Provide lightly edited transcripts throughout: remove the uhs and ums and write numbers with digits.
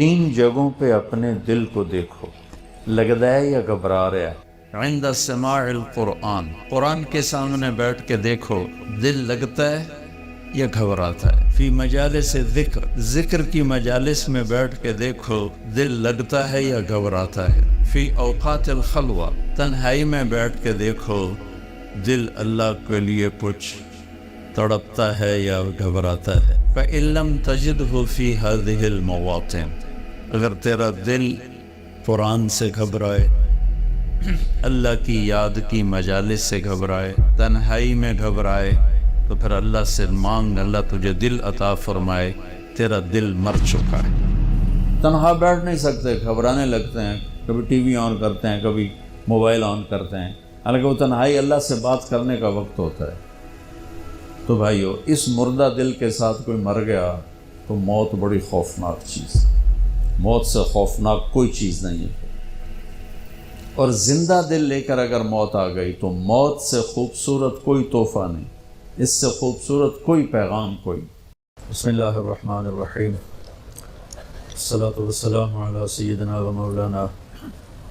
تین جگہوں پہ اپنے دل کو دیکھو، لگتا ہے یا گھبرا رہا ہے؟ عند سماع القرآن، قرآن کے سامنے بیٹھ کے دیکھو، دل لگتا ہے یا گھبراتا ہے؟ فی مجالس ذکر، ذکر کی مجالس میں بیٹھ کے دیکھو، دل لگتا ہے یا گھبراتا ہے؟ فی اوقات الخلوہ، تنہائی میں بیٹھ کے دیکھو، دل اللہ کے لیے کچھ تڑپتا ہے یا گھبراتا ہے؟ فَإِن لَمْ تَجِدْهُ فِي هَذِهِ الْمَوَاطِنِ، اگر تیرا دل قرآن سے گھبرائے، اللہ کی یاد کی مجالس سے گھبرائے، تنہائی میں گھبرائے، تو پھر اللہ سے مانگ، اللہ تجھے دل عطا فرمائے، تیرا دل مر چکا ہے۔ تنہا بیٹھ نہیں سکتے، گھبرانے لگتے ہیں، کبھی ٹی وی آن کرتے ہیں، کبھی موبائل آن کرتے ہیں، حالانکہ وہ تنہائی اللہ سے بات کرنے کا وقت ہوتا ہے۔ تو بھائیو، اس مردہ دل کے ساتھ کوئی مر گیا تو موت بڑی خوفناک چیز ہے، موت سے خوفناک کوئی چیز نہیں ہے۔ اور زندہ دل لے کر اگر موت آ گئی تو موت سے خوبصورت کوئی تحفہ نہیں، اس سے خوبصورت کوئی پیغام کوئی۔ بسم اللہ الرحمن الرحیم، الصلاۃ والسلام علی سیدنا و مولانا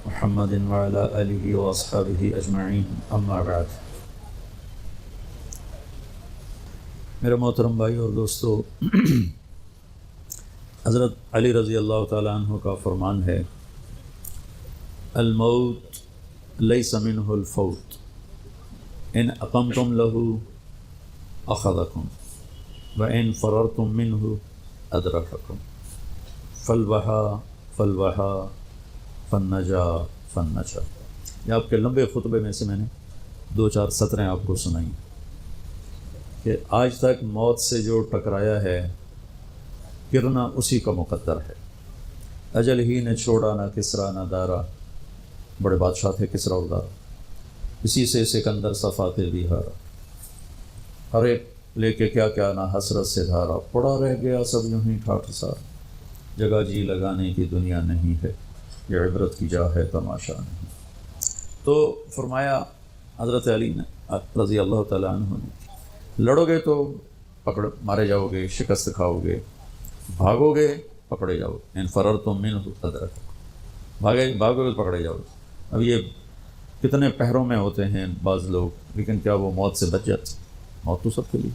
محمد وعلی آلہ واصحابہ اجمعین، اما بعد۔ میرے محترم بھائی اور دوستو، حضرت علی رضی اللہ تعالیٰ عنہ کا فرمان ہے، الموت لیس منہ الفوت، ان اقمتم لہ اخذکم وان فررتم منہ ادرککم، فالوہا فالوہا فالنجا فالنجا۔ یہ آپ کے لمبے خطبے میں سے میں نے دو چار سطریں آپ کو سنائیں کہ آج تک موت سے جو ٹکرایا ہے، گرنا اسی کا مقدر ہے۔ اجل ہی نے چھوڑا نہ کسرا نہ دارا، بڑے بادشاہ تھے کسرا اور دارا، اسی سے سکندر صفات بیہارا، ہر ایک لے کے کیا کیا نہ حسرت سے دھارا، پڑا رہ گیا سب یوں ہی ٹھاٹھ سار، جگہ جی لگانے کی دنیا نہیں ہے، یہ عبرت کی جا ہے تماشا نہیں۔ تو فرمایا حضرت علی نے رضی اللہ تعالیٰ عنہ نے، لڑو گے تو پکڑ مارے جاؤ گے، شکست کھاؤ گے، بھاگو گے پکڑے جاؤ گے، ان فررتم منہ ادرککم، بھاگو گے پکڑے جاؤ گے۔ اب یہ کتنے پہروں میں ہوتے ہیں بعض لوگ، لیکن کیا وہ موت سے بچ جاتے؟ موت تو سب کے لیے۔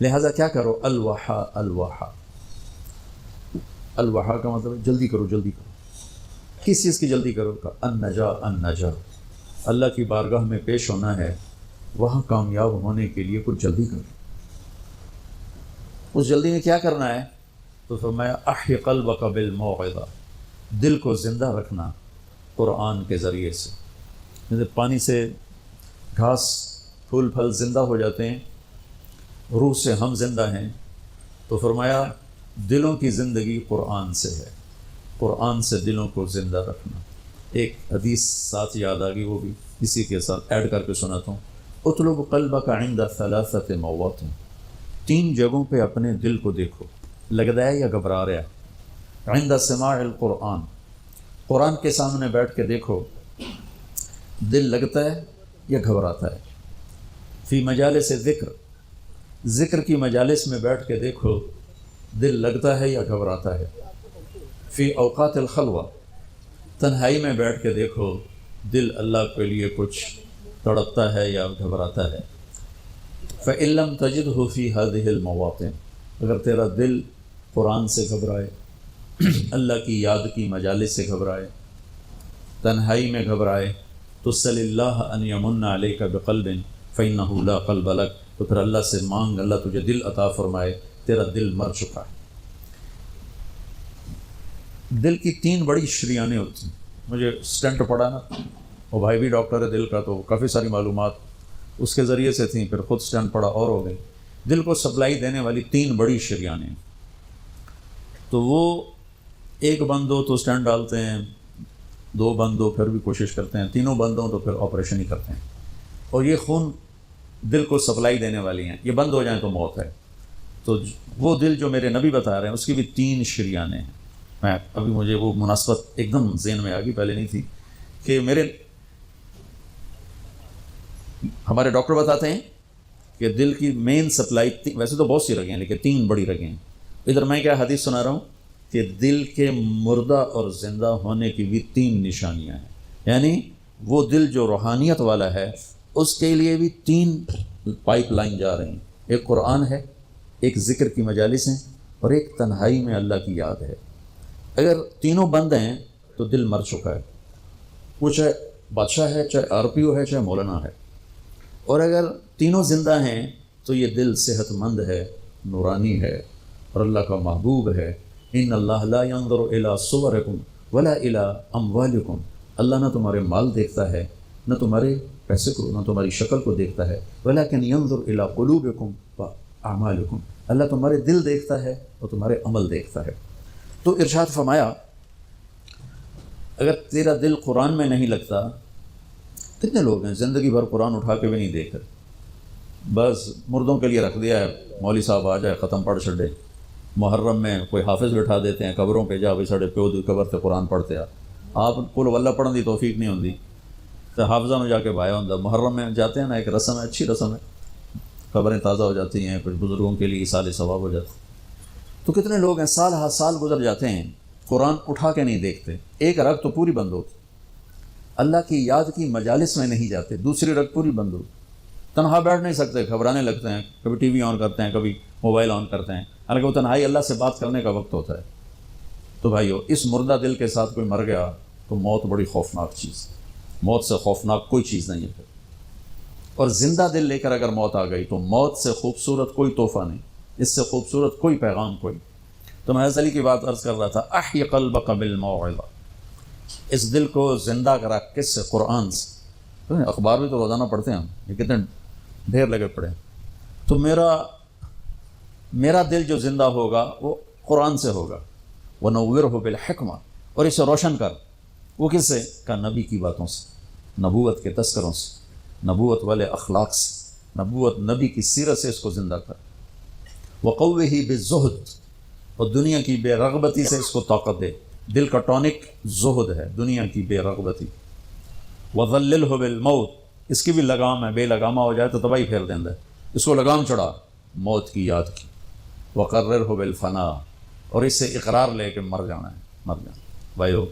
لہٰذا کیا کرو؟ الوحا الوحا، الوحا کا مطلب جلدی کرو، جلدی کرو۔ کس چیز کی جلدی کرو؟ کا النجا النجا، اللہ کی بارگاہ میں پیش ہونا ہے، وہاں کامیاب ہونے کے لیے کچھ جلدی کرو۔ اس جلدی میں کیا کرنا ہے؟ تو فرمایا احی قلبک بالموعظہ، دل کو زندہ رکھنا قرآن کے ذریعے سے۔ جیسے پانی سے گھاس پھول پھل زندہ ہو جاتے ہیں، روح سے ہم زندہ ہیں، تو فرمایا دلوں کی زندگی قرآن سے ہے، قرآن سے دلوں کو زندہ رکھنا۔ ایک حدیث ساتھ یاد آ گئی، وہ بھی اسی کے ساتھ ایڈ کر کے سناتا ہوں۔ اطلب قلبک عند ثلاثۃ مواطن، تین جگہوں پہ اپنے دل کو دیکھو، لگتا ہے یا گھبرا رہا ہے؟ عند سماع القرآن، قرآن کے سامنے بیٹھ کے دیکھو، دل لگتا ہے یا گھبراتا ہے؟ فی مجالس ذکر، ذکر کی مجالس میں بیٹھ کے دیکھو، دل لگتا ہے یا گھبراتا ہے؟ فی اوقات الخلوہ، تنہائی میں بیٹھ کے دیکھو، دل اللہ کے لیے کچھ تڑپتا ہے یا گھبراتا ہے؟ فَإِن لَمْ تَجِدْهُ فِي هَذِهِ الْمَوَاطِنِ، اگر تیرا دل قرآن سے گھبرائے، اللہ کی یاد کی مجالس سے گھبرائے، تنہائی میں گھبرائے، تو صلی اللہ ان یمن علیک بقلب فإنه لا قلب لک، تو پھر اللہ سے مانگ، اللہ تجھے دل عطا فرمائے، تیرا دل مر چکا ہے۔ دل کی تین بڑی شریانیں ہوتی ہیں۔ مجھے سٹنٹ پڑا نا، وہ بھائی بھی ڈاکٹر ہے دل کا، تو کافی ساری معلومات اس کے ذریعے سے تھیں، پھر خود سٹنٹ پڑا اور ہو گئی۔ دل کو سپلائی دینے والی تین بڑی شریانیں، تو وہ ایک بند ہو تو سٹنٹ ڈالتے ہیں، دو بند ہو پھر بھی کوشش کرتے ہیں، تینوں بند ہوں تو پھر آپریشن ہی کرتے ہیں۔ اور یہ خون دل کو سپلائی دینے والی ہیں، یہ بند ہو جائیں تو موت ہے۔ تو وہ دل جو میرے نبی بتا رہے ہیں، اس کی بھی تین شریانیں ہیں۔ میں ابھی مجھے وہ مناسبت ایک دم ذہن میں آ گئی، پہلے نہیں تھی، کہ ہمارے ڈاکٹر بتاتے ہیں کہ دل کی مین سپلائی، ویسے تو بہت سی رگیں ہیں لیکن تین بڑی رگیں ہیں۔ ادھر میں کیا حدیث سنا رہا ہوں کہ دل کے مردہ اور زندہ ہونے کی بھی 3 نشانیاں ہیں. یعنی وہ دل جو روحانیت والا ہے اس کے لیے بھی 3 پائپ لائن جا رہی ہیں. ایک قرآن ہے، ایک ذکر کی مجالس ہیں، اور ایک تنہائی میں اللہ کی یاد ہے. اگر تینوں بند ہیں تو دل مر چکا ہے، وہ چاہے بادشاہ ہے، چاہے RPO ہے، چاہے مولانا ہے. اور اگر تینوں زندہ ہیں تو یہ دل صحت مند ہے، نورانی ہے، اور اللہ کا محبوب ہے. ان اللہ لا ينظر الى صورکم ولا الى اموالکم. اللہ نہ تمہارے مال دیکھتا ہے، نہ تمہارے پیسے کو، نہ تمہاری شکل کو دیکھتا ہے. ولکن ينظر الى قلوبکم واعمالکم. اللہ تمہارے دل دیکھتا ہے اور تمہارے عمل دیکھتا ہے. تو ارشاد فرمایا اگر تیرا دل قرآن میں نہیں لگتا، کتنے لوگ ہیں زندگی بھر قرآن اٹھا کے بھی نہیں دیکھ کر، بس مردوں کے لیے رکھ دیا ہے، مولوی صاحب آ جائے ختم پڑھ چھڑے. محرم میں کوئی حافظ بٹھا دیتے ہیں قبروں پہ، جا بھی ساڑے پیو دی قبر تے قرآن پڑھتے آ. آپ قل واللہ پڑھن دی توفیق نہیں ہوندی تو حافظہ میں جا کے بھایا ہوندا. محرم میں جاتے ہیں نا، ایک رسم ہے، اچھی رسم ہے، قبریں تازہ ہو جاتی ہیں، کچھ بزرگوں کے لیے سال ثواب ہو جاتا. تو کتنے لوگ ہیں سال ہر سال گزر جاتے ہیں قرآن اٹھا کے نہیں دیکھتے. ایک رگ تو پوری بند ہوتی، اللہ کی یاد کی مجالس میں نہیں جاتے، دوسری رگ پوری بند ہوتی. تنہا بیٹھ نہیں سکتے، گھبرانے لگتے ہیں، کبھی ٹی وی آن کرتے ہیں، کبھی موبائل آن کرتے ہیں، حالانکہ وہ تنہائی اللہ سے بات کرنے کا وقت ہوتا ہے. تو بھائیو، اس مردہ دل کے ساتھ کوئی مر گیا تو موت بڑی خوفناک چیز، موت سے خوفناک کوئی چیز نہیں ہے. اور زندہ دل لے کر اگر موت آ گئی تو موت سے خوبصورت کوئی تحفہ نہیں، اس سے خوبصورت کوئی پیغام کوئی. تو میں علی کی بات عرض کر رہا تھا، احی قلبک بالموعظہ، اس دل کو زندہ کرا کس سے؟ قرآن سے. اخبار بھی تو روزانہ پڑھتے ہیں ہم، یہ کتنے ڈھیر لگے پڑے ہیں. تو میرا دل جو زندہ ہوگا وہ قرآن سے ہوگا. وَنَوِّرْهُ بِالْحِکْمَةِ، اور اسے روشن کر. وہ کس سے؟ کہ نبی کی باتوں سے، نبوت کے تذکروں سے، نبوت والے اخلاق سے، نبوت نبی کی سیرت سے اس کو زندہ کر. وَقَوِّهِ بِالزُّهْدِ، اور دنیا کی بے رغبتی سے اس کو طاقت دے. دل کا ٹونک زہد ہے، دنیا کی بے رغبتی. وَظَلِّلْهُ بِالْمَوْتِ، اس کی بھی لگام ہے، بے لگامہ ہو جائے تو تباہی پھیر دیندہ ہے، اس کو لگام چڑھا موت کی یاد کی. وَقَرِّرْهُ بِالْفَنَاءِ، اور اس سے اقرار لے کے مر جانا ہے، مر جانا. بھائیو،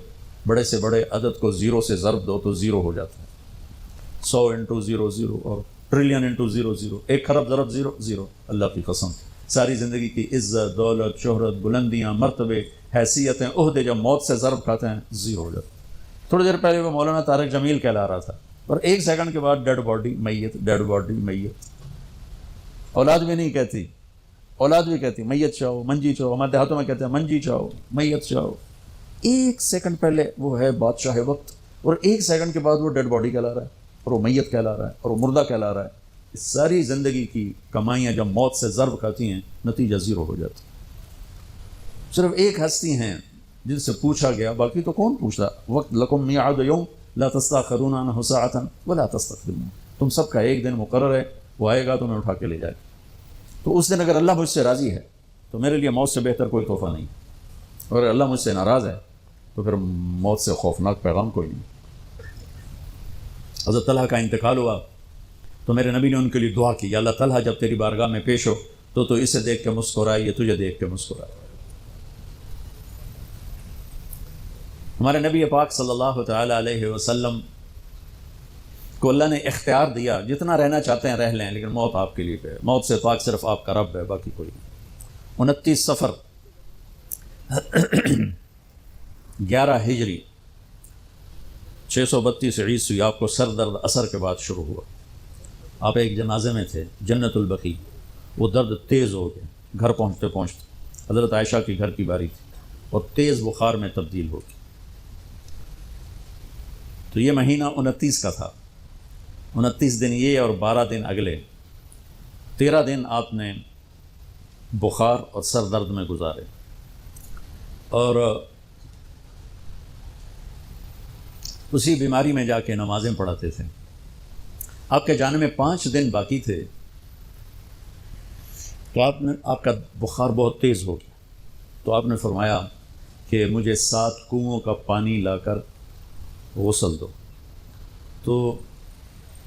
بڑے سے بڑے عدد کو 0 سے ضرب دو تو 0 ہو جاتا ہے. 100 × 0 0، اور ٹریلین × 0 0، 1 خرب ضرب 0 0. اللہ کی قسم، ساری زندگی کی عزت، دولت، شہرت، بلندیاں، مرتبے، حیثیتیں، عہدے جب موت سے ضرب کھاتے ہیں 0 ہو جاتے. تھوڑی دیر پہلے وہ مولانا طارق جمیل کہلا رہا تھا، اور 1 سیکنڈ کے بعد ڈیڈ باڈی میت، ڈیڈ باڈی میت. اولاد بھی نہیں کہتی، اولاد بھی کہتی میت چاہو، منجی چاہو. ہمارے دیہاتوں میں کہتے ہیں منجی چاہو، میت چاہو. 1 سیکنڈ پہلے وہ ہے بادشاہ وقت، اور 1 سیکنڈ کے بعد وہ ڈیڈ باڈی کہلا رہا ہے، اور وہ میت کہلا رہا ہے، اور وہ مردہ کہلا رہا ہے. اس ساری زندگی کی کمائیاں جب موت سے ضرب کھاتی ہیں نتیجہ 0 ہو جاتا. صرف ایک ہستی ہیں جن سے پوچھا گیا، باقی تو کون پوچھتا. وقت لکم میعاد یوم لا تستاخرون عنہ ساعۃ ولا تستقدمون، تم سب کا ایک دن مقرر ہے، وہ آئے گا تمہیں اٹھا کے لے جائے گا. تو اس دن اگر اللہ مجھ سے راضی ہے تو میرے لیے موت سے بہتر کوئی تحفہ نہیں، اور اگر اللہ مجھ سے ناراض ہے تو پھر موت سے خوفناک پیغام کوئی نہیں. حضرت طلحہ کا انتقال ہوا تو میرے نبی نے ان کے لیے دعا کی، یا اللہ طلحہ جب تیری بارگاہ میں پیش ہو تو اسے دیکھ کے مسکرائے، یہ تجھے دیکھ کے مسکرائے. ہمارے نبی پاک صلی اللہ تعالی علیہ وسلم کو اللہ نے اختیار دیا، جتنا رہنا چاہتے ہیں رہ لیں، لیکن موت آپ کے لیے ہے. موت سے پاک صرف آپ کا رب ہے، باقی کوئی نہیں. 29 صفر 11 ہجری 632 عیسوی آپ کو سر درد اثر کے بعد شروع ہوا. آپ ایک جنازے میں تھے جنت البقیع، وہ درد تیز ہو گیا. گھر پہنچتے پہنچتے حضرت عائشہ کی گھر کی باری تھی اور تیز بخار میں تبدیل ہو گئی. تو یہ مہینہ 29 کا تھا. 29 دن یہ اور 12 دن اگلے، 13 دن آپ نے بخار اور سر درد میں گزارے. اور اسی بیماری میں جا کے نمازیں پڑھاتے تھے. آپ کے جانے میں 5 دن باقی تھے تو آپ کا بخار بہت تیز ہو گیا. تو آپ نے فرمایا کہ مجھے 7 کنوؤں کا پانی لا کر غسل دو. تو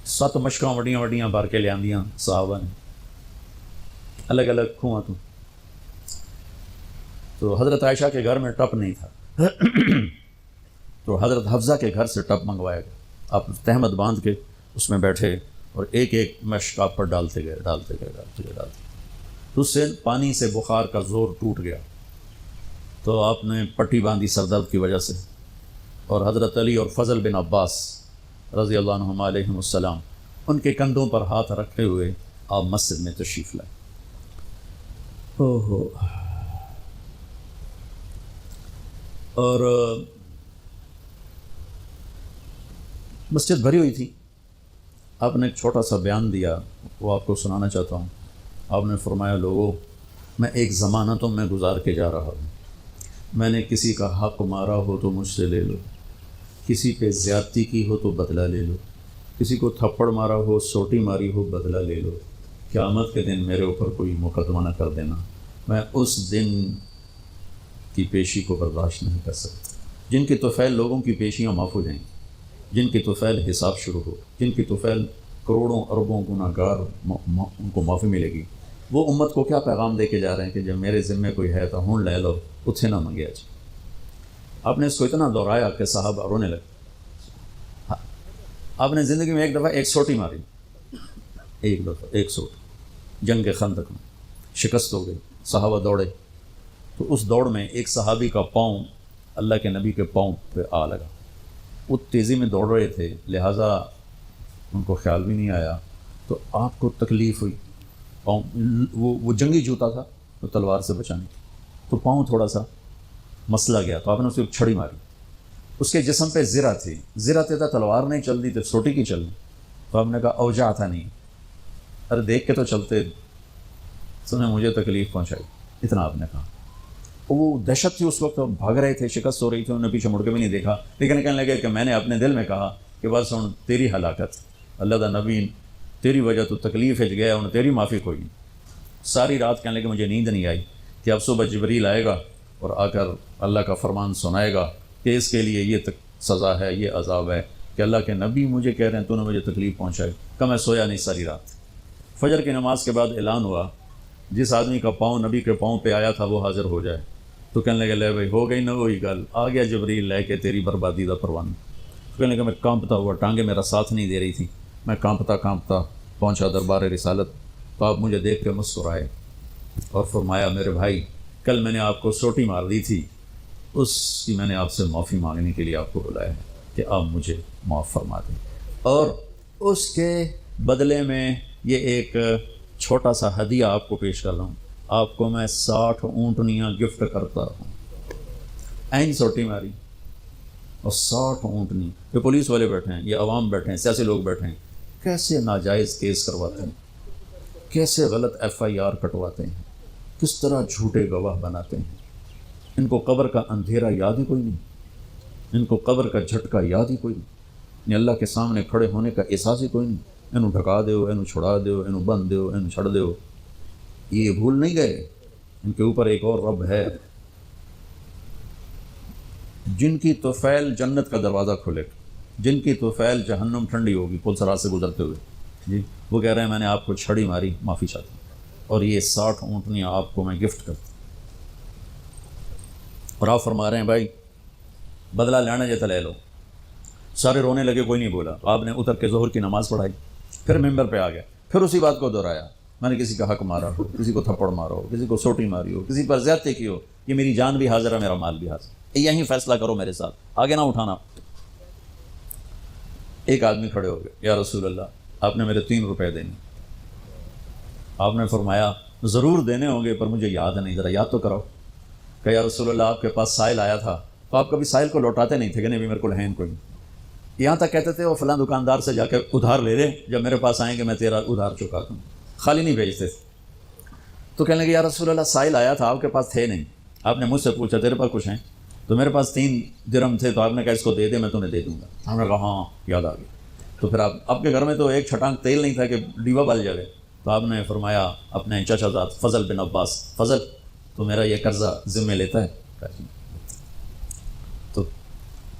7 مشکاں وڈیاں وڈیاں بھر کے لے آندیاں صحابہ نے، الگ الگ کنواں. تو حضرت عائشہ کے گھر میں ٹپ نہیں تھا تو حضرت حفصہ کے گھر سے ٹپ منگوایا گیا. آپ تہمت باندھ کے اس میں بیٹھے اور ایک ایک مشک آپ پر ڈالتے گئے. تو اس سے پانی سے بخار کا زور ٹوٹ گیا تو آپ نے پٹی باندھی سر درد کی وجہ سے. اور حضرت علی اور فضل بن عباس رضی اللہ عنہم علیہم السلام ان کے کندھوں پر ہاتھ رکھے ہوئے آپ مسجد میں تشریف لائے. اور مسجد بھری ہوئی تھی. آپ نے ایک چھوٹا سا بیان دیا, وہ آپ کو سنانا چاہتا ہوں. آپ نے فرمایا, لوگوں میں ایک ضمانتوں میں گزار کے جا رہا ہوں. میں نے کسی کا حق مارا ہو تو مجھ سے لے لو, کسی پہ زیادتی کی ہو تو بدلہ لے لو, کسی کو تھپڑ مارا ہو, سوٹی ماری ہو, بدلہ لے لو. قیامت کے دن میرے اوپر کوئی مقدمہ نہ کر دینا, میں اس دن کی پیشی کو برداشت نہیں کر سکتا. جن کی طفیل لوگوں کی پیشیاں معاف ہو جائیں, جن کی طفیل حساب شروع ہو, جن کی طفیل کروڑوں اربوں گناہ گار ان کو معافی ملے گی, وہ امت کو کیا پیغام دے کے جا رہے ہیں کہ جب میرے ذمے کوئی ہے تو ہون لے لو, اتھے نہ منگیا جی. آپ نے اس کو اتنا دہرایا کہ صحابہ رونے لگے. آپ نے زندگی میں ایک دفعہ ایک سوٹی ماری, ایک دفعہ ایک سوٹ, جنگ خندق میں شکست ہو گئی, صحابہ دوڑے تو اس دوڑ میں ایک صحابی کا پاؤں اللہ کے نبی کے پاؤں پہ آ لگا. وہ تیزی میں دوڑ رہے تھے, لہٰذا ان کو خیال بھی نہیں آیا, تو آپ کو تکلیف ہوئی. پاؤں وہ جنگی جوتا تھا تو تلوار سے بچانے, تو پاؤں تھوڑا سا مسئلہ گیا, تو آپ نے اسے چھڑی ماری. اس کے جسم پہ زرہ تھی, زرہ تھا تلوار نہیں چل رہی, تو سوٹی کی چل رہی. تو آپ نے کہا اوجا تھا نہیں, ارے دیکھ کے تو چلتے, سنیں مجھے تکلیف پہنچائی, اتنا آپ نے کہا. وہ دہشت تھی اس وقت, بھاگ رہے تھے, شکست ہو رہی تھی, انہوں نے پیچھے مڑ کے بھی نہیں دیکھا. لیکن کہنے لگے کہ میں نے اپنے دل میں کہا کہ بس سن تیری ہلاکت, اللہ دا نبی تیری وجہ تو تکلیف ہج گیا, انہیں تیری معافی کوئی. ساری رات کہنے لگے مجھے نیند نہیں آئی کہ اب صبح جبریل آئے گا اور آ کر اللہ کا فرمان سنائے گا کہ اس کے لیے یہ سزا ہے, یہ عذاب ہے, کہ اللہ کے نبی مجھے کہہ رہے ہیں تو نے مجھے تکلیف پہنچائی. کہ میں سویا نہیں ساری رات. فجر کی نماز کے بعد اعلان ہوا جس آدمی کا پاؤں نبی کے پاؤں پہ آیا تھا وہ حاضر ہو جائے. تو کہنے لگے لے بھائی ہو گئی نہ وہی گل, آ گیا جبریل لے کے تیری بربادی دا پروانہ. کہنے لگا میں کانپتا ہوا, ٹانگیں میرا ساتھ نہیں دے رہی تھی, میں کانپتا پہنچا دربار رسالت. تو آپ مجھے دیکھ کے مسکرائے اور فرمایا میرے بھائی کل میں نے آپ کو سوٹی مار دی تھی, اس کی میں نے آپ سے معافی مانگنے کے لیے آپ کو بلایا ہے کہ آپ مجھے معاف فرما دیں, اور اس کے بدلے میں یہ ایک چھوٹا سا ہدیہ آپ کو پیش کر رہا ہوں, آپ کو میں 60 اونٹنیاں گفٹ کرتا ہوں. این سوٹی ماری اور 60 اونٹنی. یہ پولیس والے بیٹھے ہیں, یہ عوام بیٹھے ہیں, سیاسی لوگ بیٹھے ہیں, کیسے ناجائز کیس کرواتے ہیں, کیسے غلط FIR کٹواتے ہیں, کس طرح جھوٹے گواہ بناتے ہیں. ان کو قبر کا اندھیرا یاد ہی کوئی نہیں, ان کو قبر کا جھٹکا یاد ہی کوئی نہیں, اللہ کے سامنے کھڑے ہونے کا احساس ہی کوئی نہیں. انہوں ڈھکا دیو, انہوں چھڑا دیو, انہوں بند دیو, انہوں چھڑ دیو. یہ بھول نہیں گئے, ان کے اوپر ایک اور رب ہے جن کی طفیل جنت کا دروازہ کھلے, جن کی طفیل جہنم ٹھنڈی ہوگی پل سرات سے گزرتے ہوئے. جی وہ کہہ رہے ہیں میں نے آپ کو چھڑی ماری, معافی چاہتا ہوں, اور یہ 60 اونٹنیاں آپ کو میں گفٹ کرتا ہوں. اور آپ فرما رہے ہیں بھائی بدلہ لینا جیتا لے لو. سارے رونے لگے, کوئی نہیں بولا. آپ نے اتر کے ظہر کی نماز پڑھائی, پھر ممبر پہ آ گیا, پھر اسی بات کو دہرایا, میں نے کسی کا حق مارا ہو, کسی کو تھپڑ مارا ہو, کسی کو سوٹی ماری ہو, کسی پر زیادتی کی ہو, یہ میری جان بھی حاضر ہے, میرا مال بھی حاضر, یہیں فیصلہ کرو میرے ساتھ, آگے نہ اٹھانا. ایک آدمی کھڑے ہو گئے, یا رسول اللہ آپ نے میرے 3 روپے دینے. آپ نے فرمایا ضرور دینے ہوں گے پر مجھے یاد نہیں, ذرا یاد تو کراؤ. کہ یا رسول اللہ آپ کے پاس سائل آیا تھا تو آپ کبھی سائل کو لوٹاتے نہیں تھے کہ نہیں بھی میرے کو ہے کوئی. یہاں تک کہتے تھے وہ فلاں دکاندار سے جا کے ادھار لے لے, جب میرے پاس آئیں گے میں تیرا ادھار چکا دوں, خالی نہیں بھیجتے تھے. تو کہنے لگے یا رسول اللہ سائل آیا تھا آپ کے پاس تھے نہیں, آپ نے مجھ سے پوچھا تیرے پاس کچھ ہیں, تو میرے پاس 3 درہم تھے, تو آپ نے کہا اس کو دے دے میں تمہیں دے دوں گا. ہم نے کہا ہاں یاد آ گیا. تو پھر آپ کے گھر میں تو ایک چھٹانک تیل نہیں تھا کہ ڈیوا بل جائے. تو آپ نے فرمایا اپنے چچا زاد فضل بن عباس, فضل تو میرا یہ قرضہ ذمہ لیتا ہے. تو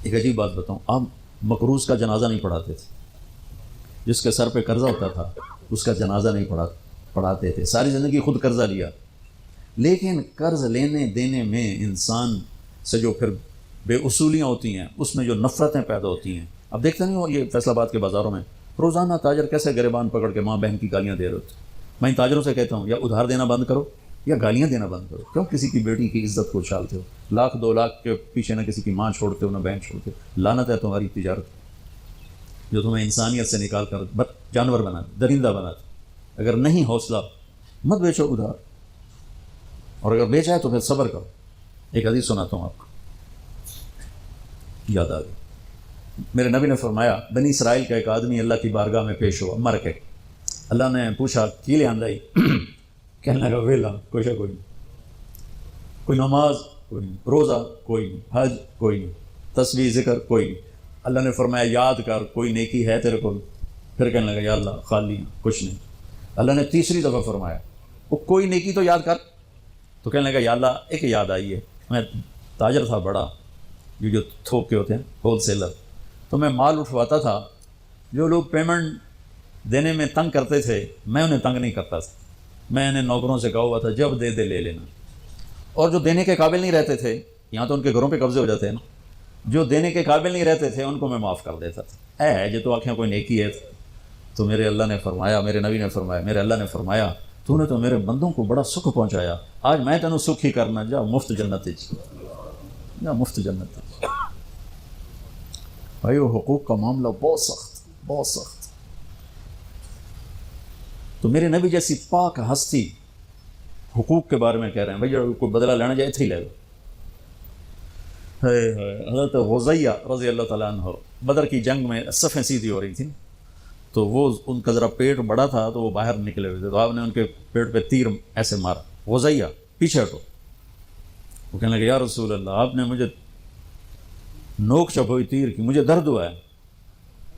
ایک عجیب بات بتاؤں, آپ مقروض کا جنازہ نہیں پڑھاتے تھے, جس کے سر پہ قرضہ ہوتا تھا اس کا جنازہ نہیں پڑھاتے تھے. ساری زندگی خود قرضہ لیا, لیکن قرض لینے دینے میں انسان سے جو پھر بے اصولیاں ہوتی ہیں، اس میں جو نفرتیں پیدا ہوتی ہیں. اب دیکھتے نہیں ہو یہ فیصل آباد کے بازاروں میں روزانہ تاجر کیسے گریبان پکڑ کے ماں بہن کی گالیاں دے رہے ہوتے. میں ان تاجروں سے کہتا ہوں یا ادھار دینا بند کرو یا گالیاں دینا بند کرو. کیوں کسی کی بیٹی کی عزت کو اچھالتے ہو؟ 1,00,000 2 لاکھ کے پیچھے نہ کسی کی ماں چھوڑتے ہو نہ بہن چھوڑتے ہو. لعنت ہے تمہاری تجارت جو تمہیں انسانیت سے نکال کر جانور بنا دے، درندہ بنا دے. اگر نہیں حوصلہ مت بیچو ادھار، اور اگر بیچا ہے تو پھر صبر کرو. ایک حدیث سناتا ہوں آپ کو، یاد آ گئی. میرے نبی نے فرمایا بنی اسرائیل کا ایک آدمی اللہ کی بارگاہ میں پیش ہوا مر کے. اللہ نے پوچھا کی لے آندائی؟ کہنے لگا ویلا کوئی شے کوئی نہیں، کوئی نماز کوئی نہیں، روزہ کوئی نہیں، حج کوئی نہیں، تسبیح ذکر کوئی نہیں. اللہ نے فرمایا یاد کر کوئی نیکی ہے تیرے کو؟ پھر کہنے لگا یا اللہ خالی کچھ نہیں. اللہ نے تیسری دفعہ فرمایا وہ کوئی نیکی تو یاد کر. تو کہنے لگا یا اللہ ایک یاد آئی ہے، میں تاجر تھا بڑا، یہ جو تھوک کے ہوتے ہیں ہول سیلر، تو میں مال اٹھواتا تھا. جو لوگ پیمنٹ دینے میں تنگ کرتے تھے میں انہیں تنگ نہیں کرتا تھا. میں نے نوکروں سے کہا ہوا تھا جب دے دے لے لینا. اور جو دینے کے قابل نہیں رہتے تھے، یہاں تو ان کے گھروں پہ قبضے ہو جاتے ہیں نا، جو دینے کے قابل نہیں رہتے تھے ان کو میں معاف کر دیتا تھا. جو تو آنکھیں کوئی نیکی ہے. تو میرے اللہ نے فرمایا، میرے نبی نے فرمایا، میرے اللہ نے فرمایا تو نے تو میرے بندوں کو بڑا سکھ پہنچایا، آج میں تینوں سکھ ہی کرنا. جا مفت جنت جا مفت جنت. بھائی وہ حقوق کا معاملہ بہت سخت، بہت سخت. تو میرے نبی جیسی پاک ہستی حقوق کے بارے میں کہہ رہے ہیں بھائی کوئی بدلہ لینا جائے تھے ہی لے لو. حضرت غزیہ رضی اللہ تعالیٰ عنہ بدر کی جنگ میں صفیں سیدھی ہو رہی تھیں، تو وہ ان کا ذرا پیٹ بڑا تھا تو وہ باہر نکلے ہوئے تھے، تو آپ نے ان کے پیٹ پہ تیر ایسے مارا. غزیہ پیچھے ہٹو. وہ کہنے لگے یا رسول اللہ آپ نے مجھے نوک چپ ہوئی تیر کی، مجھے درد ہوا ہے.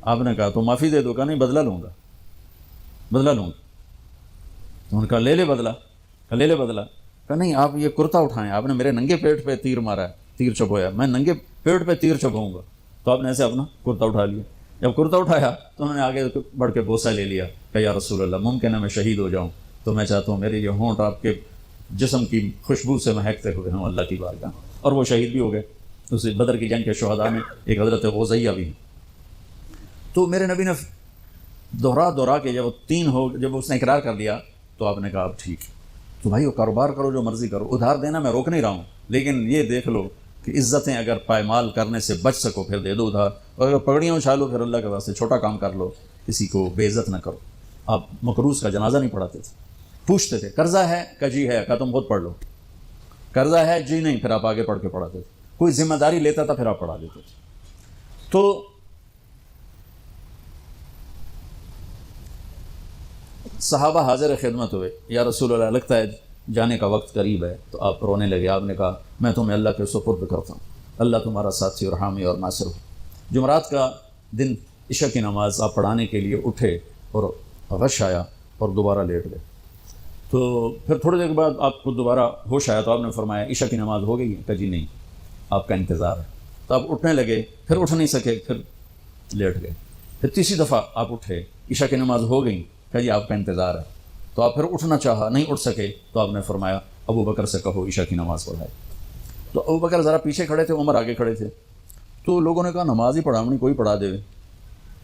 آپ نے کہا تو معافی دے دو. کہا نہیں بدلہ لوں گا، بدلہ لوں گا. تو انہوں نے کہا لے لے بدلہ. کہا لے لے بدلہ. کہا نہیں آپ یہ کرتا اٹھائیں، آپ نے میرے ننگے پیٹ پہ تیر مارا ہے، تیر چبھویا، میں ننگے پیٹ پہ تیر چبھوں گا. تو آپ نے ایسے اپنا کرتا اٹھا لیا. جب کرتا اٹھایا تو انہوں نے آگے بڑھ کے بوسہ لے لیا کہ یا رسول اللہ ممکن ہے میں شہید ہو جاؤں، تو میں چاہتا ہوں میرے یہ ہونٹ آپ کے جسم کی خوشبو سے مہکتے ہوئے ہوں اللہ کی بارگاہ. اور وہ شہید بھی ہو گئے. اس بدر کی جنگ کے شہداء میں ایک حضرت غزیہ بھی ہیں. تو میرے نبی نے دوہرا کے جب اس نے اقرار کر لیا تو آپ نے کہا اب ٹھیک. تو بھائی وہ کاروبار کرو جو مرضی کرو، ادھار دینا میں روک نہیں رہا ہوں، لیکن یہ دیکھ لو کہ عزتیں اگر پائمال کرنے سے بچ سکو پھر دے دو ادھار، اور اگر پگڑیاں اچھالو پھر اللہ کے واسطے چھوٹا کام کر لو، کسی کو بے عزت نہ کرو. آپ مقروض کا جنازہ نہیں پڑھاتے تھے، پوچھتے تھے قرضہ ہے کہ جی ہے. کہا تم خود پڑھ لو. قرضہ ہے جی نہیں، پھر آپ آگے پڑھ کے پڑھاتے تھے. کوئی ذمہ داری لیتا تھا پھر آپ پڑھا دیتے تھے. تو صحابہ حاضر خدمت ہوئے، یا رسول اللہ لگتا ہے جانے کا وقت قریب ہے. تو آپ رونے لگے. آپ نے کہا میں تمہیں اللہ کے سپرد کرتا ہوں، اللہ تمہارا ساتھی اور حامی اور ناصر ہو. جمعرات کا دن عشاء کی نماز آپ پڑھانے کے لیے اٹھے اور غش آیا اور دوبارہ لیٹ گئے. تو پھر تھوڑی دیر کے بعد آپ کو دوبارہ ہوش آیا تو آپ نے فرمایا عشاء کی نماز ہو گئی ہے؟ کہ جی نہیں آپ کا انتظار ہے. تو آپ اٹھنے لگے، پھر اٹھ نہیں سکے، پھر لیٹ گئے. پھر تیسری دفعہ آپ اٹھے، عشاء کی نماز ہو گئی، کہ جی آپ کا انتظار ہے. تو آپ پھر اٹھنا چاہا، نہیں اٹھ سکے، تو آپ نے فرمایا ابو بکر سے کہو عشاء کی نماز پڑھائے. تو ابو بکر ذرا پیچھے کھڑے تھے، عمر آگے کھڑے تھے. تو لوگوں نے کہا نماز ہی پڑھاونی کوئی پڑھا دے.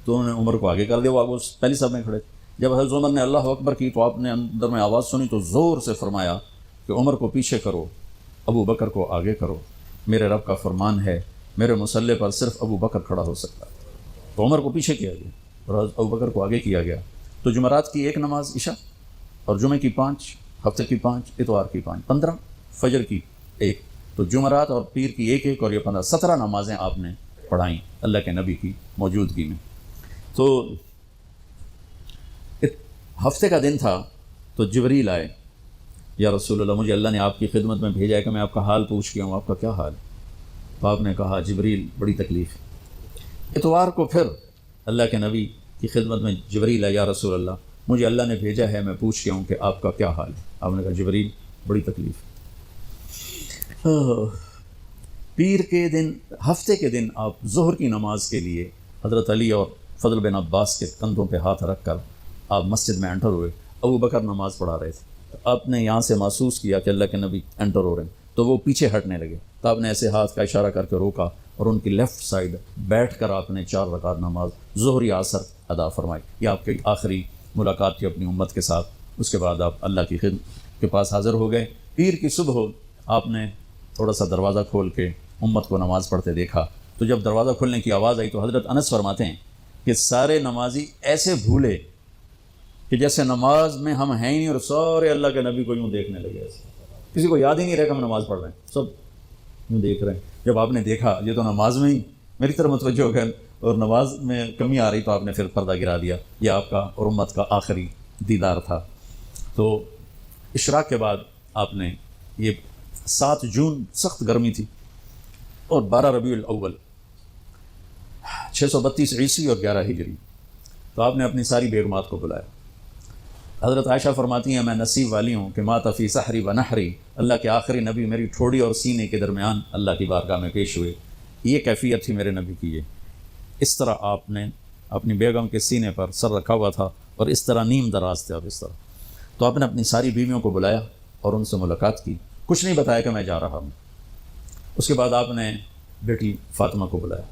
تو انہوں نے عمر کو آگے کر دیا، وہ آگے پہلی صف میں کھڑے تھے. جب حضرت عمر نے اللہ اکبر کی تو آپ نے اندر میں آواز سنی تو زور سے فرمایا کہ عمر کو پیچھے کرو، ابو بکر کو آگے کرو. میرے رب کا فرمان ہے میرے مصلی پر صرف ابو بکر کھڑا ہو سکتا ہے. تو عمر کو پیچھے کیا گیا اور ابو بکر کو آگے کیا گیا. تو جمعرات کی 1 نماز عشاء، اور جمعے کی 5، ہفتے کی 5، اتوار کی 5، 15، فجر کی 1. تو جمعرات اور پیر کی 1 اور یہ 15، 17 نمازیں آپ نے پڑھائیں اللہ کے نبی کی موجودگی میں. تو ہفتے کا دن تھا تو جبریل آئے، یا رسول اللہ مجھے اللہ نے آپ کی خدمت میں بھیجا ہے کہ میں آپ کا حال پوچھ کے ہوں، آپ کا کیا حال ہے؟ تو آپ نے کہا جبریل بڑی تکلیف ہے. اتوار کو پھر اللہ کے نبی کی خدمت میں جبریل آئے، یا رسول اللہ مجھے اللہ نے بھیجا ہے میں پوچھ کے ہوں کہ آپ کا کیا حال ہے؟ آپ نے کہا جبریل بڑی تکلیف ہے. پیر کے دن، ہفتے کے دن آپ ظہر کی نماز کے لیے حضرت علی اور فضل بن عباس کے کندھوں پہ ہاتھ رکھ کر آپ مسجد میں انٹر ہوئے. ابو بکر نماز پڑھا رہے تھے. آپ نے یہاں سے محسوس کیا کہ اللہ کے نبی انٹر ہو رہے ہیں تو وہ پیچھے ہٹنے لگے، تو آپ نے ایسے ہاتھ کا اشارہ کر کے روکا اور ان کی لیفٹ سائڈ بیٹھ کر آپ نے 4 رکعت نماز ظہر عصر ادا فرمائی۔ یہ آپ کی آخری ملاقات تھی اپنی امت کے ساتھ۔ اس کے بعد آپ اللہ کی خدمت کے پاس حاضر ہو گئے۔ پیر کی صبح آپ نے تھوڑا سا دروازہ کھول کے امت کو نماز پڑھتے دیکھا، تو جب دروازہ کھولنے کی آواز آئی تو حضرت انس فرماتے ہیں کہ سارے نمازی ایسے بھولے کہ جیسے نماز میں ہم ہیں ہی نہیں، اور سارے اللہ کے نبی کو یوں دیکھنے لگے، ایسے کسی کو یاد ہی نہیں رہا کہ ہم نماز پڑھ رہے ہیں، سب یوں دیکھ رہے ہیں۔ جب آپ نے دیکھا یہ تو نماز میں ہی میری طرف متوجہ ہو گئے اور نماز میں کمی آ رہی، تو آپ نے پھر پردہ گرا دیا۔ یہ آپ کا اور امت کا آخری دیدار تھا۔ تو اشراق کے بعد آپ نے یہ 7 جون سخت گرمی تھی اور 12 ربیع الاول 632 عیسوی اور 11 ہجری، تو آپ نے اپنی ساری بیگمات کو بلایا۔ حضرت عائشہ فرماتی ہیں میں نصیب والی ہوں کہ مات فی سحری و نحری، اللہ کے آخری نبی میری ٹھوڑی اور سینے کے درمیان اللہ کی بارگاہ میں پیش ہوئے۔ یہ کیفیت تھی میرے نبی کی۔ یہ اس طرح آپ نے اپنی بیگم کے سینے پر سر رکھا ہوا تھا اور اس طرح نیم دراز تھے، اور اس طرح۔ تو آپ نے اپنی ساری بیویوں کو بلایا اور ان سے ملاقات کی، کچھ نہیں بتایا کہ میں جا رہا ہوں۔ اس کے بعد آپ نے بیٹی فاطمہ کو بلایا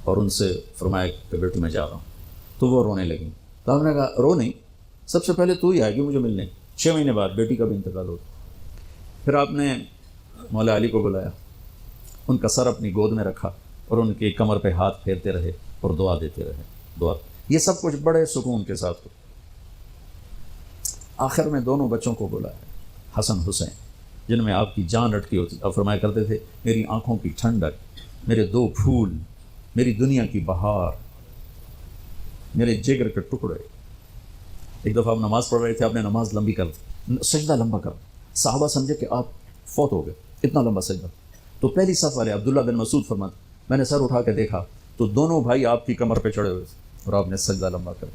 اور ان سے فرمایا کہ بیٹی میں جا رہا ہوں، تو وہ رونے لگیں۔ تو آپ نے کہا رو نہیں، سب سے پہلے تو ہی آئے گی مجھے ملنے۔ 6 مہینے بعد بیٹی کا بھی انتقال ہو۔ پھر آپ نے مولا علی کو بلایا، ان کا سر اپنی گود میں رکھا اور ان کی کمر پہ ہاتھ پھیرتے رہے اور دعا دیتے رہے، دعا۔ یہ سب کچھ بڑے سکون کے ساتھ ہو۔ آخر میں دونوں بچوں کو بلایا، حسن حسین، جن میں آپ کی جان اٹکی ہوتی۔ آپ فرمایا کرتے تھے میری آنکھوں کی ٹھنڈک، میرے 2 پھول، میری دنیا کی بہار، میرے جگر کے ٹکڑے۔ ایک دفعہ آپ نماز پڑھ رہے تھے، آپ نے نماز لمبی کر دی، سجدہ لمبا کر، صحابہ سمجھے کہ آپ فوت ہو گئے، اتنا لمبا سجدہ۔ تو پہلی صف والے عبداللہ بن مسعود فرماتے میں نے سر اٹھا کے دیکھا تو دونوں بھائی آپ کی کمر پہ چڑھے ہوئے تھے اور آپ نے سجدہ لمبا کر۔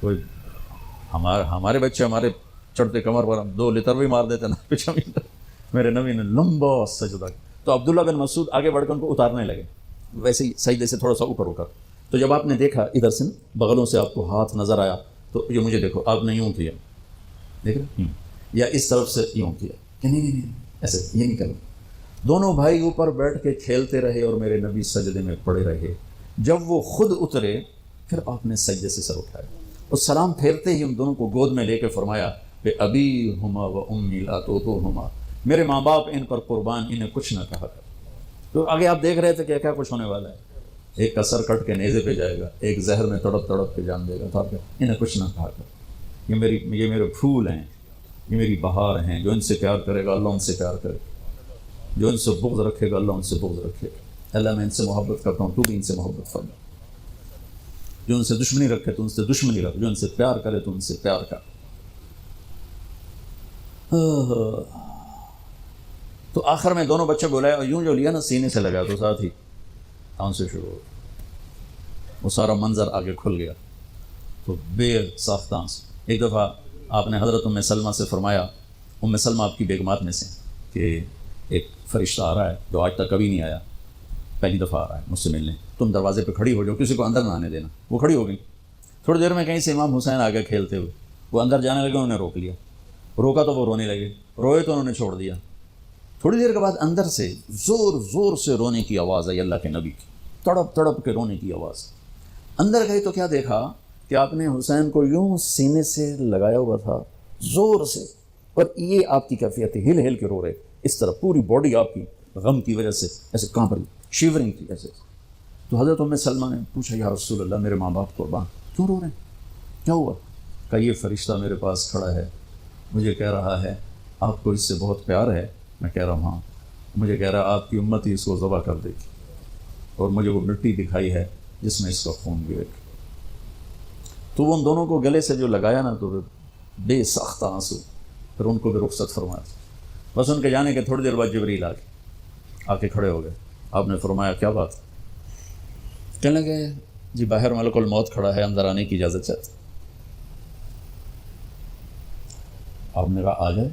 کوئی ہمارے بچے ہمارے چڑھتے کمر پر 2 لتر بھی مار دیتے نا پیچھے، میرے نبی نے لمبا سجدہ کیا۔ تو عبداللہ بن مسعود آگے بڑھ کر ان کو اتارنے لگے، ویسے ہی سجدے سے تھوڑا سا اوپر ہو کر۔ تو جب آپ نے دیکھا ادھر سے بغلوں سے آپ کو ہاتھ نظر آیا، تو یہ مجھے دیکھو، آپ نے یوں کیا، دیکھ رہے، یا اس طرف سے یوں کیا کہ نہیں ایسے یہ نہیں کرنا۔ دونوں بھائی اوپر بیٹھ کے کھیلتے رہے اور میرے نبی سجدے میں پڑے رہے۔ جب وہ خود اترے پھر آپ نے سجدے سے سر اٹھایا اور سلام پھیرتے ہی ان دونوں کو گود میں لے کے فرمایا کہ ابی ہما و امی لا توہما، میرے ماں باپ ان پر قربان، انہیں کچھ نہ کہا کر۔ تو آگے آپ دیکھ رہے تھے کہ کیا کچھ ہونے والا ہے، ایک کا سر کٹ کے نیزے پہ جائے گا، ایک زہر میں تڑپ تڑپ کے جان دے گا، تو آپ انہیں کچھ نہ کہا کر، یہ میرے پھول ہیں، یہ میری بہار ہیں، جو ان سے پیار کرے گا اللہ ان سے پیار کرے گا، جو ان سے بغض رکھے گا اللہ ان سے بغض رکھے گا۔ اللہ میں ان سے محبت کرتا ہوں، تو بھی ان سے محبت فرما، جو ان سے دشمنی رکھے تو ان سے دشمنی رکھ، جو ان سے پیار کرے تو ان سے پیار کر۔ تو آخر میں دونوں بچے بلائے اور یوں جو لیا نا سینے سے لگا تو ساتھ ہی آنسو شروع ہو، وہ سارا منظر آگے کھل گیا، تو بے ساختہ آنسو۔ ایک دفعہ آپ نے حضرت ام سلمہ سے فرمایا، ام سلمہ آپ کی بیگمات میں سے، کہ ایک فرشتہ آ رہا ہے جو آج تک کبھی نہیں آیا، پہلی دفعہ آ رہا ہے مجھ سے ملنے، تم دروازے پہ کھڑی ہو جاؤ، کسی کو اندر نہ آنے دینا۔ وہ کھڑی ہو گئی، تھوڑی دیر میں کہیں سے امام حسین آگے کھیلتے ہوئے، وہ اندر جانے لگے، انہوں نے روک لیا، روکا تو وہ رونے لگے، روئے تو انہوں نے چھوڑ دیا۔ تھوڑی دیر کے بعد اندر سے زور زور سے رونے کی آواز آئی، اللہ کے نبی کی، تڑپ تڑپ کے رونے کی آواز۔ اندر گئی تو کیا دیکھا کہ آپ نے حسین کو یوں سینے سے لگایا ہوا تھا زور سے، اور یہ آپ کی کیفیت تھی، ہل ہل کے رو رہے اس طرح، پوری باڈی آپ کی غم کی وجہ سے ایسے کانپ رہی، شیورنگ تھی ایسے۔ تو حضرت ام سلمہ نے پوچھا یا رسول اللہ میرے ماں باپ قربان، کیوں رو رہے ہیں، کیا ہوا؟ کہ یہ فرشتہ میرے پاس کھڑا ہے، مجھے کہہ رہا ہے آپ کو اس سے بہت پیار ہے۔ میں کہہ رہا ہوں ہاں۔ مجھے کہہ رہا آپ کی امت ہی اس کو ذبح کر دے گی، اور مجھے وہ مٹی دکھائی ہے جس میں اس کا خون گرے گا۔ تو وہ ان دونوں کو گلے سے جو لگایا نا، تو بے ساختہ آنسو، پھر ان کو بھی رخصت فرمایا۔ بس ان کے جانے کے تھوڑی دیر بعد جبریل آ کے کھڑے ہو گئے۔ آپ نے فرمایا کیا بات؟ کہنے لگے جی باہر ملک الموت کھڑا ہے، اندر آنے کی اجازت چاہتے۔ آپ نے کہا آ جائے۔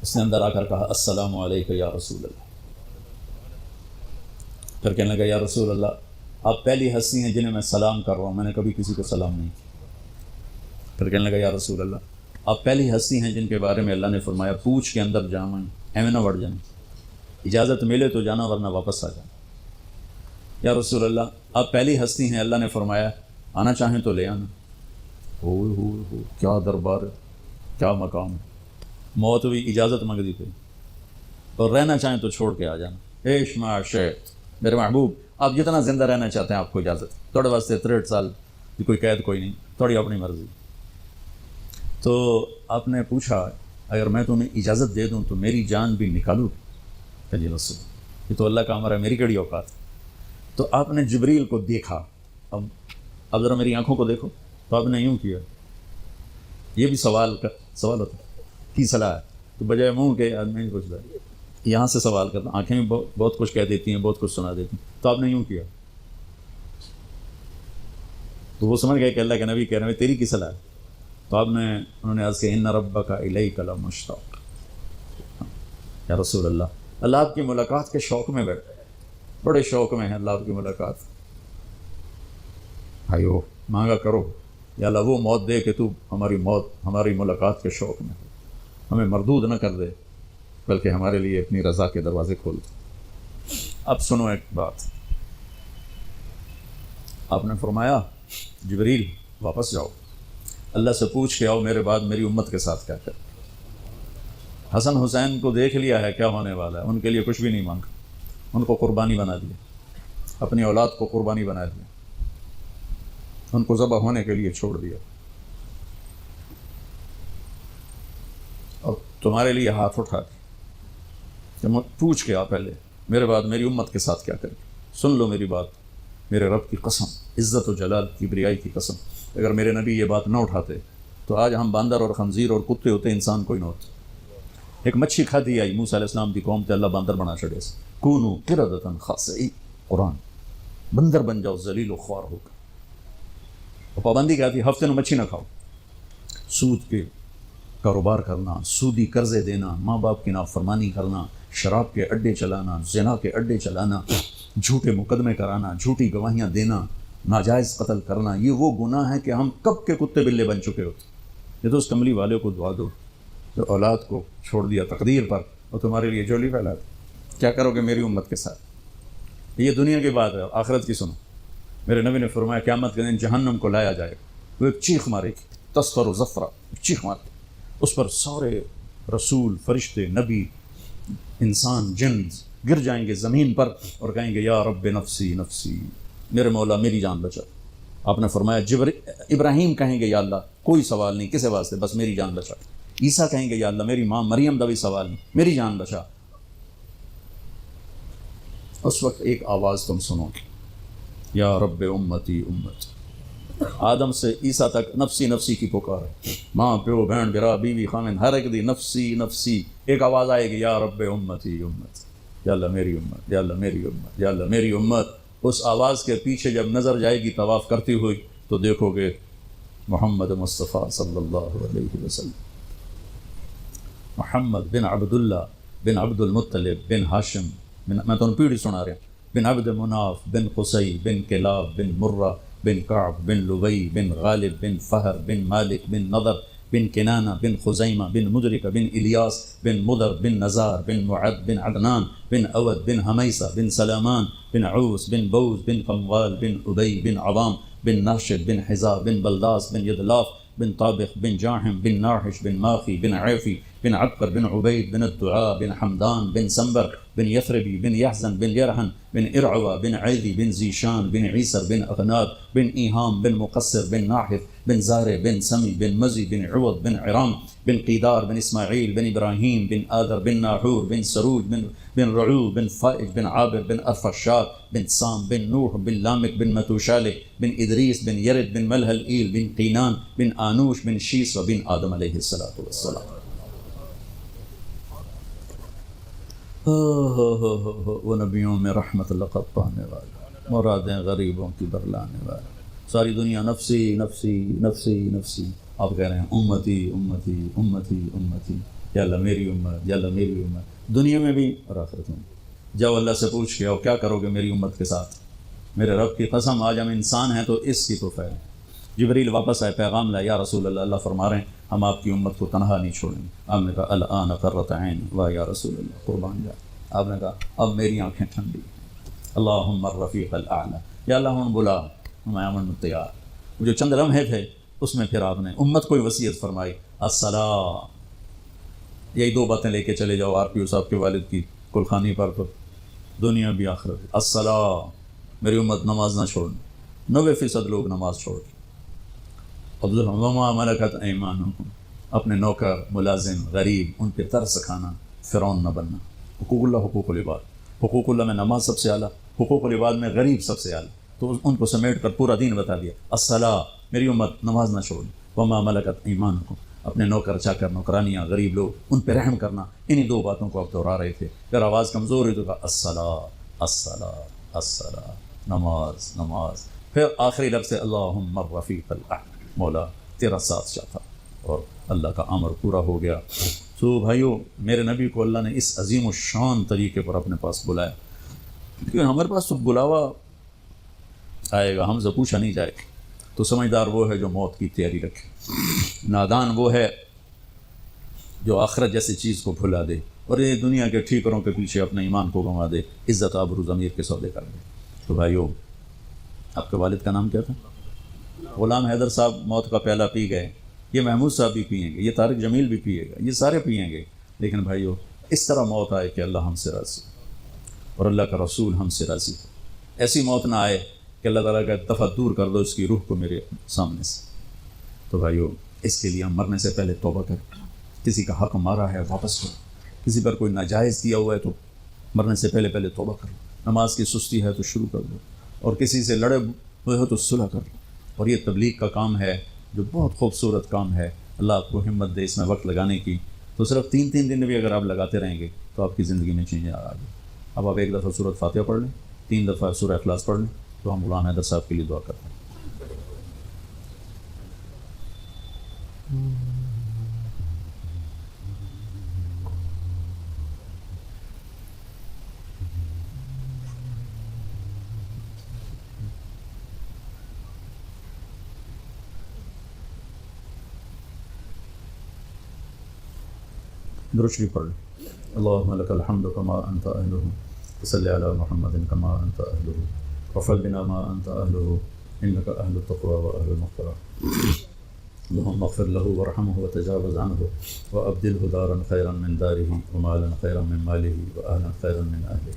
اس نے اندر آ کر کہا السلام علیکم یا رسول اللہ۔ پھر کہنے لگا یا رسول اللہ آپ پہلی ہستی ہیں جنہیں میں سلام کر رہا ہوں، میں نے کبھی کسی کو سلام نہیں کیا۔ پھر کہنے لگا یا رسول اللہ آپ پہلی ہستی ہیں جن کے بارے میں اللہ نے فرمایا پوچھ کے اندر جائیں، ایویں نہ بڑھ جائیں، اجازت ملے تو جانا ورنہ واپس آ جائیں۔ یا رسول اللہ آپ پہلی ہستی ہیں، اللہ نے فرمایا آنا چاہیں تو لے آنا۔ ہو کیا دربار ہے، کیا مقام ہے، موت بھی اجازت منگتی تھی، اور رہنا چاہیں تو چھوڑ کے آ جانا۔ عیش ما شئت، میرے محبوب آپ جتنا زندہ رہنا چاہتے ہیں آپ کو اجازت، تھوڑے واسطے 63 سال کی کوئی قید کوئی نہیں، تھوڑی اپنی مرضی۔ تو آپ نے پوچھا اگر میں تمہیں اجازت دے دوں تو میری جان بھی نکالوں؟ کہ جی رسول یہ تو اللہ کا امر ہے، میری کڑی اوقات۔ تو آپ نے جبریل کو دیکھا، اب ذرا میری آنکھوں کو دیکھو، تو آپ نے یوں کیا، یہ بھی سوال ہوتا ہے کی صلاح ہے، تو بجائے منہ کے آدمی نہیں پوچھتا، یہاں سے سوال کرتا، آنکھیں بھی بہت کچھ کہہ دیتی ہیں، بہت کچھ سنا دیتی ہیں، تو آپ نے یوں کیا، تو وہ سمجھ گئے کہ اللہ کے نبی کہہ رہے ہیں تیری کی صلاح ہے، تو آپ نے انہوں نے عرض کیا ان ربک الیک لمشتاق، یا رسول اللہ آپ کی ملاقات کے شوق میں بیٹھے، بڑے شوق میں ہیں اللہ آپ کی ملاقات، بھائیو مانگا کرو یا اللہ وہ موت دے کہ تو ہماری ملاقات کے شوق میں ہو، ہمیں مردود نہ کر دے بلکہ ہمارے لیے اپنی رضا کے دروازے کھول دے۔ اب سنو ایک بات، آپ نے فرمایا جبریل واپس جاؤ، اللہ سے پوچھ کے آؤ میرے بعد میری امت کے ساتھ کیا کرے۔ حسن حسین کو دیکھ لیا ہے کیا ہونے والا ہے، ان کے لیے کچھ بھی نہیں مانگا، ان کو قربانی بنا دیا، اپنی اولاد کو قربانی بنا دیا، ان کو ذبح ہونے کے لیے چھوڑ دیا، اور تمہارے لیے ہاتھ اٹھا دیا کہ پوچھ کے آ پہلے میرے بعد میری امت کے ساتھ کیا کرے۔ سن لو میری بات، میرے رب کی قسم، عزت و جلال کی بریائی کی قسم، اگر میرے نبی یہ بات نہ اٹھاتے تو آج ہم باندر اور خنزیر اور کتے ہوتے، انسان کوئی نہ ہوتا۔ ایک مچھی کھادی آئی موسیٰ علیہ السلام دی قوم تے اللہ باندر بنا چھڑے سے، کونو قردۃ خاسئین، قرآن بندر بن جاؤ ذلیل و خوار ہو کر، اور پابندی کیا تھی ہفتے میں مچھی نہ کھاؤ، سود کے کاروبار کرنا، سودی قرضے دینا، ماں باپ کی نافرمانی کرنا، شراب کے اڈے چلانا، زنا کے اڈے چلانا، جھوٹے مقدمے کرانا، جھوٹی گواہیاں دینا، ناجائز قتل کرنا، یہ وہ گناہ ہے کہ ہم کب کے کتے بلے بن چکے ہوتے۔ یہ تو اس کملی والے کو دعا دو جو اولاد کو چھوڑ دیا تقدیر پر اور تمہارے لیے جولی پھیلا دی، کیا کرو گے میری امت کے ساتھ؟ یہ دنیا کی بات ہے، آخرت کی سنو۔ میرے نبی نے فرمایا قیامت کے دن جہنم کو لایا جائے گا، وہ ایک چیخ مارے گی، تسفر و زفرہ، چیخ مارے، اس پر سارے رسول، فرشتے، نبی، انسان، جن گر جائیں گے زمین پر اور کہیں گے یا رب نفسی نفسی، میرے مولا میری جان بچا۔ آپ نے فرمایا ابراہیم کہیں گے یا اللہ کوئی سوال نہیں کسے واسطے، بس میری جان بچا۔ عیسیٰ کہیں گے یا اللہ میری ماں مریم دا بھی سوال نہیں، میری جان بچا۔ اس وقت ایک آواز تم سنو گے، یا رب امتی امتی، آدم سے عیسیٰ تک نفسی نفسی کی پکار ہے، ماں پیو بہن برا بیوی خامن ہر ایک دی نفسی نفسی، ایک آواز آئے گی یا رب امتی امتی، یا اللہ میری امت، یا اللہ میری امت، یا اللہ میری امت۔ اس آواز کے پیچھے جب نظر جائے گی طواف کرتی ہوئی تو دیکھو گے محمد مصطفیٰ صلی اللہ علیہ وسلم، محمد بن عبداللہ بن عبد المطلب بن ہاشم، میں تو پیڑھی سنا رہا ہوں، بن عبد مناف بن قصی بن کلاب بن مرہ بن کعب بن لبی بن غالب بن فہر بن مالک بن نضر بن کنانہ بن خزیمہ بن مدرکہ بن الیاس بن مدر بن نزار بن معد بن عدنان بن اود بن حمیسہ بن سلامان بن عوس بن بوز بن قموال بن ابی بن عوام بن ناشد بن حزا بن بلداس بن یدلاف بن طابق بن جاحم بن ناحش بن ماخی بن عیفی بن عبقر بن عبید بن الدعاء بن حمدان بن سنبر بن یثربی بن یحزن بن یرحن بن ارعوى بن عیدی بن زیشان بن عیسر بن اغناب بن ایہام بن مقصر بن ناحف بن زارع بن سمی بن مزی بن عوض بن عرام بن قیدار بن اسماعیل بن ابراہیم بن آدر بن ناحور بن سروج بن رعو بن فائج بن عابر بن ارفشاد بن سام بن نوح بن لامک بن متوشالح بن ادریس بن یرد بن ملہل ایل بن قینان بن آنوش بن شیس بن آدم علیہ السلام۔ وہ نبیوں میں رحمت لقب پانے والا، مرادیں غریبوں کی برلانے والا، ساری دنیا نفسی نفسی نفسی نفسی، آپ کہہ رہے ہیں امتی امتی امتی امتی، یا اللہ میری امت، یا اللہ میری امت، دنیا میں بھی اور آخرت میں۔ جاؤ اللہ سے پوچھ کے آؤ کیا کرو گے میری امت کے ساتھ، میرے رب کی قسم آج ہم انسان ہیں تو اس کی تو خیر۔ جبریل واپس آئے، پیغام لائے، یا رسول اللہ، اللہ فرما رہے ہیں ہم آپ کی امت کو تنہا نہیں چھوڑیں گے۔ آپ نے کہا الآن قرۃ عینی واہ یا رسول اللہ، قربان جا۔ آپ نے کہا اب میری آنکھیں ٹھنڈی ہیں۔ اللہم الرفیق الاعلی، یا اللہ ہم بلا، میں امن میں تیار۔ جو چند لمحے تھے اس میں پھر آپ نے امت کو وصیت فرمائی، الصلاۃ، یہی دو باتیں لے کے چلے جاؤ RPO صاحب کے والد کی کلخانی پر، تو دنیا بھی آخرت بھی۔ الصلاۃ، میری امت نماز نہ چھوڑنا۔ 90% لوگ نماز چھوڑ کے وما ملکت ایمانکم، اپنے نوکر، ملازم، غریب، ان پہ ترس کھانا، فرعون نہ بننا۔ حقوق اللہ، حقوق العباد، حقوق اللہ میں نماز سب سے اعلیٰ، حقوق العباد میں غریب سب سے اعلیٰ، تو ان کو سمیٹ کر پورا دین بتا دیا۔ الصلاۃ، میری امت نماز نہ چھوڑنا۔ وما ملکت ایمانکم، اپنے نوکر چاکر، نوکرانیاں، غریب لوگ، ان پہ رحم کرنا۔ انہی دو باتوں کو آپ دہرا رہے تھے۔ اگر آواز کمزور ہوئی تو کہا الصلاۃ الصلاۃ الصلاۃ، نماز نماز۔ پھر آخری لفظ سے اللہم الرفیق الاعلی، مولا تیرا ساتھ چاہتا، اور اللہ کا امر پورا ہو گیا۔ تو بھائیو، میرے نبی کو اللہ نے اس عظیم الشان طریقے پر اپنے پاس بلایا، کیونکہ ہمارے پاس تو بلاوا آئے گا، ہم سے پوچھا نہیں جائے گا۔ تو سمجھدار وہ ہے جو موت کی تیاری رکھے، نادان وہ ہے جو آخرت جیسی چیز کو بھلا دے اور یہ دنیا کے ٹھیکروں کے پیچھے اپنے ایمان کو گنوا دے، عزت آبرو ضمیر کے سودے کر دے۔ تو بھائیو، آپ کے والد کا نام کیا تھا؟ غلام حیدر صاحب موت کا پیالہ پی گئے، یہ محمود صاحب بھی پئیں گے، یہ طارق جمیل بھی پیے گا، یہ سارے پئیں گے، لیکن بھائیو اس طرح موت آئے کہ اللہ ہم سے راضی اور اللہ کا رسول ہم سے راضی۔ ایسی موت نہ آئے کہ اللہ تعالیٰ کا دفع دور کر دو اس کی روح کو میرے سامنے سے۔ تو بھائیو، اس کے لیے ہم مرنے سے پہلے توبہ کریں۔ کسی کا حق مارا ہے واپس کرو، کسی پر کوئی ناجائز دیا ہوا ہے تو مرنے سے پہلے توبہ کر لو، نماز کی سستی ہے تو شروع کر دو، اور کسی سے لڑے ہوئے ہو تو صلح کر لو۔ اور یہ تبلیغ کا کام ہے جو بہت خوبصورت کام ہے، اللہ آپ کو ہمت دے اس میں وقت لگانے کی۔ تو صرف 3 دن بھی اگر آپ لگاتے رہیں گے تو آپ کی زندگی میں چینج آ گئی۔ اب آپ ایک دفعہ سورۃ فاتحہ پڑھ لیں، 3 دفعہ سورہ اخلاص پڑھ لیں، تو ہم غلام حیدر صاحب کے لیے دعا کرتے ہیں۔ درود شریف پڑھ لیں۔ اللہم لک الحمد کما انت اہلہ، صلی علی محمد کما انت اہلہ، وفعل بنا ما انت اہلہ، انک اہل التقوی و اہل المغفرہ۔ اللہم اغفر لہ ورحمہ وتجاوز عنہ وابدلہ دارا خیرا من دارہ ومالا خیرا من مالہ واہلا خیرا من اہلہ،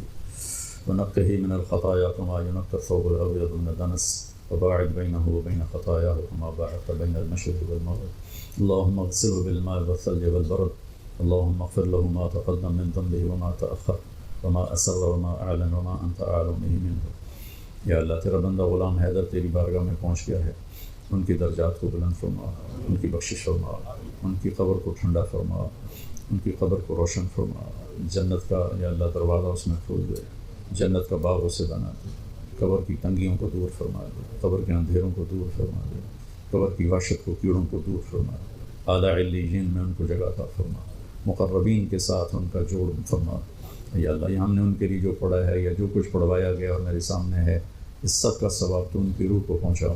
ونقہ من الخطایا کما ینقی الثوب الابیض من الدنس، وباعد بینہ وبین خطایاہ کما باعدت بین المشرق والمغرب۔ اللہم اغسلہ بالماء والثلج والبرد، اللهم اغفر له ما تقدم من ذنبه وما تأخر وما أسر وما أعلن وما أنت أعلم به منه۔ یا اللہ، تیرا بندہ غلام حیدر تیری بارگاہ میں پہنچ گیا ہے، ان کی درجات کو بلند فرما، ان کی بخشش فرما، ان کی قبر کو ٹھنڈا فرما، ان کی قبر کو روشن فرما، جنت کا یا اللہ دروازہ اس میں کھول دے، جنت کا باغ اسے بنا دے، قبر کی تنگیوں کو دور فرما دے، قبر کے اندھیروں کو دور فرما دے، قبر کی وحشت کو، کیڑوں کو دور فرما دے، اعلیٰ علیین میں ان کو جگہ عطا فرما، مقربین کے ساتھ ان کا جوڑ فرما۔ یا اللہ، یہ ہم نے ان کے لیے جو پڑھا ہے یا جو کچھ پڑھوایا گیا اور میرے سامنے ہے، اس سب کا ثواب تو ان کی روح کو پہنچا۔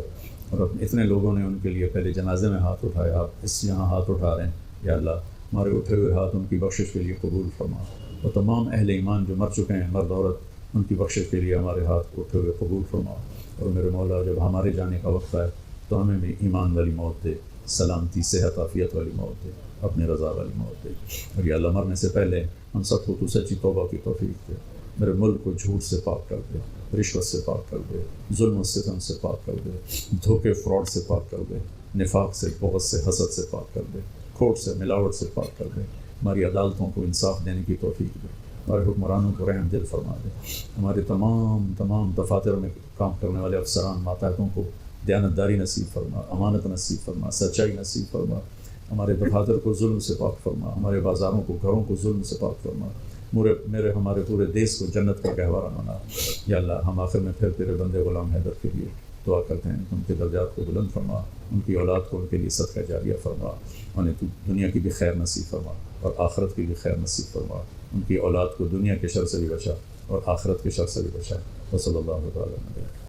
اور اتنے لوگوں نے ان کے لیے پہلے جنازے میں ہاتھ اٹھایا، آپ اس یہاں ہاتھ اٹھا رہے ہیں، یا اللہ ہمارے اٹھے ہوئے ہاتھ ان کی بخشش کے لیے قبول فرما، اور تمام اہل ایمان جو مر چکے ہیں مرد عورت، ان کی بخشش کے لیے ہمارے ہاتھ اٹھے ہوئے قبول فرما۔ اور میرے مولا، جب ہمارے جانے کا وقت آئے تو ہمیں بھی ایمان والی موت دے، سلامتی، صحت، عافیت والی موت دے، اپنی رضا والی موت دے۔ اور یا اللہ، مرنے سے پہلے ہم سب کو تو سچی توبہ کی توفیق دے، میرے ملک کو جھوٹ سے پاک کر دے، رشوت سے پاک کر دے، ظلم و ستم سے پاک کر دے، دھوکے فراڈ سے پاک کر دے، نفاق سے، بغض سے، حسد سے پاک کر دے، کھوٹ سے، ملاوٹ سے پاک کر دے۔ ہماری عدالتوں کو انصاف دینے کی توفیق دے، ہمارے حکمرانوں کو رحم دل فرما دے، ہمارے تمام دفاتر میں کام کرنے والے افسران، ماتحتوں کو دیانتداری نصیب فرما، امانت نصیب فرما، سچائی نصیب فرما، ہمارے دفاتر کو ظلم سے پاک فرما، ہمارے بازاروں کو، گھروں کو ظلم سے پاک فرما، ہمارے پورے دیش کو جنت کا گہوارہ بنا۔ یا اللہ، ہم آخر میں پھر تیرے بندے غلام حیدر کے لیے دعا کرتے ہیں، ان کے درجات کو بلند فرما، ان کی اولاد کو ان کے لیے صدقہ جاریہ فرما، انہیں تو دنیا کی بھی خیر نصیب فرما اور آخرت کی بھی خیر نصیب فرما، ان کی اولاد کو دنیا کے شر سے بھی بچا اور آخرت کے شر سے بھی بچا۔ وصلی اللہ تعالیٰ علیہ وسلم۔